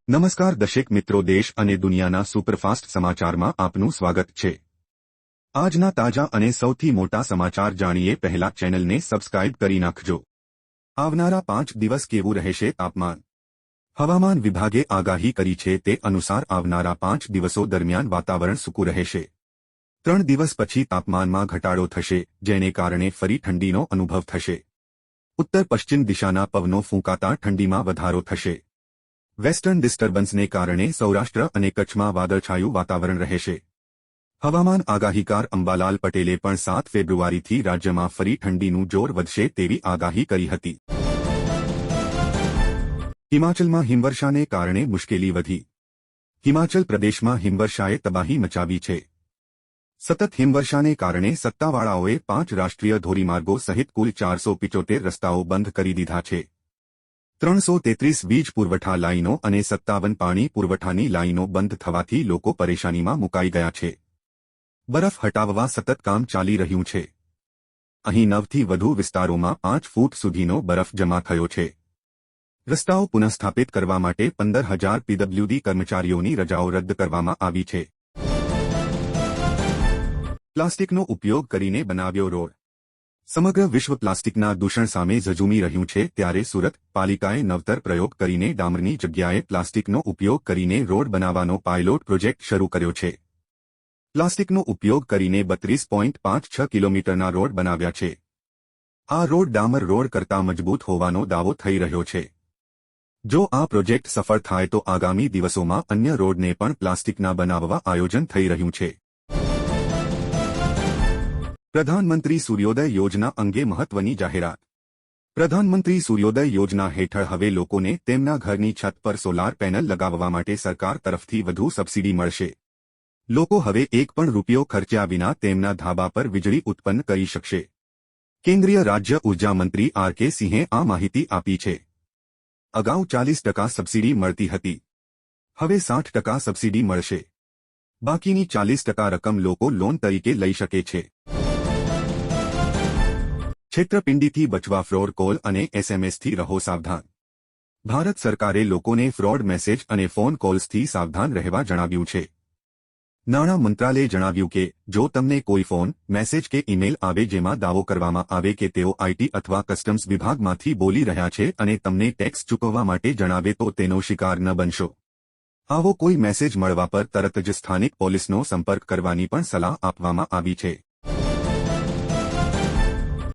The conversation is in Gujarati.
નમસ્કાર દર્શક મિત્રો, દેશ અને દુનિયાના સુપરફાસ્ટ સમાચારમાં આપનું સ્વાગત છે। આજના તાજા અને સૌથી મોટા સમાચાર જાણીએ પહેલા ચેનલને સબસ્ક્રાઇબ કરી નાખજો। આવનારા 5 દિવસ કેવું રહેશે તાપમાન? હવામાન વિભાગે આગાહી કરી છે તે અનુસાર આવનારા 5 દિવસો દરમિયાન વાતાવરણ સૂકું રહેશે। 3 દિવસ પછી તાપમાનમાં ઘટાડો થશે, જેને કારણે ફરી ઠંડીનો અનુભવ થશે। ઉત્તર પશ્ચિમ દિશાના પવનો ફૂંકાતા ઠંડીમાં વધારો થશે। વેસ્ટર્ન ડિસ્ટર્બન્સને કારણે સૌરાષ્ટ્ર અને કચ્છમાં વાદળછાયું વાતાવરણ રહેશે। હવામાન આગાહીકાર અંબાલાલ પટેલે પણ 7 ફેબ્રુઆરીથી રાજ્યમાં ફરી ઠંડીનું જોર વધશે તેવી આગાહી કરી હતી। હિમાચલમાં હિમવર્ષાને કારણે મુશ્કેલી વધી। હિમાચલ પ્રદેશમાં હિમવર્ષાએ તબાહી મચાવી છે। સતત હિમવર્ષાને કારણે સત્તાવાળાઓએ 5 રાષ્ટ્રીય ધોરીમાર્ગો સહિત કુલ 475 રસ્તાઓ બંધ કરી દીધા છે। 333 વીજ પુરવઠા લાઇનો અને 57 પાણી પુરવઠાની લાઇનો બંધ થવાથી લોકો પરેશાનીમાં મુકાઈ ગયા છે। બરફ હટાવવા સતત કામ ચાલી રહ્યું છે। અહીં 9થી વધુ વિસ્તારોમાં 5 ફૂટ સુધીનો બરફ જમા થયો છે। રસ્તાઓ પુનઃસ્થાપિત કરવા માટે 15,000 પીડબ્લ્યુડી કર્મચારીઓની રજાઓ રદ કરવામાં આવી છે। પ્લાસ્ટિકનો ઉપયોગ કરીને બનાવ્યો રોડ। સમગ્ર વિશ્વ પ્લાસ્ટિકના દૂષણ સામે ઝઝૂમી રહ્યું છે, ત્યારે સુરત પાલિકાએ નવતર પ્રયોગ કરીને ડામરની જગ્યાએ પ્લાસ્ટિકનો ઉપયોગ કરીને રોડ બનાવવાનો પાયલોટ પ્રોજેક્ટ શરૂ કર્યો છે। પ્લાસ્ટિકનો ઉપયોગ કરીને 32.56 કિલોમીટરના રોડ બનાવ્યા છે। આ રોડ ડામર રોડ કરતાં મજબૂત હોવાનો દાવો થઈ રહ્યો છે। જો આ પ્રોજેક્ટ સફળ થાય તો આગામી દિવસોમાં અન્ય રોડને પણ પ્લાસ્ટિકના બનાવવા આયોજન થઈ રહ્યું છે। પ્રધાનમંત્રી સૂર્યોદય યોજના અંગે મહત્વની જાહેરાત। પ્રધાનમંત્રી સૂર્યોદય યોજના હેઠળ હવે લોકોને તેમના ઘરની છત પર સોલાર પેનલ લગાવવા માટે સરકાર તરફથી વધુ સબસિડી મળશે। લોકો હવે એક પણ રૂપિયો ખર્ચ્યા વિના તેમના ધાબા પર વીજળી ઉત્પન્ન કરી શકશે। કેન્દ્રીય રાજ્ય ઉર્જા મંત્રી આર.કે. સિંહે આ માહિતી આપી છે। અગાઉ 40% સબસિડી મળતી હતી, હવે 60% સબસિડી મળશે। બાકીની 40% રકમ લોકો લોન તરીકે લઈ શકે છે। છેતરપિંડીથી બચવા ફ્રોડ કોલ અને એસએમએસથી રહો સાવધાન। ભારત સરકારે લોકોને ફ્રોડ મેસેજ અને ફોન કોલ્સથી સાવધાન રહેવા જણાવ્યું છે। નાણાં મંત્રાલયે જણાવ્યું કે જો તમને કોઈ ફોન, મેસેજ કે ઈમેલ આવે જેમાં દાવો કરવામાં આવે કે તેઓ આઈટી અથવા કસ્ટમ્સ વિભાગમાંથી બોલી રહ્યા છે અને તમને ટેક્સ ચૂકવવા માટે જણાવે તો તેનો શિકાર ન બનશો। આવો કોઈ મેસેજ મળવા પર તરત જ સ્થાનિક પોલીસનો સંપર્ક કરવાની પણ સલાહ આપવામાં આવી છે।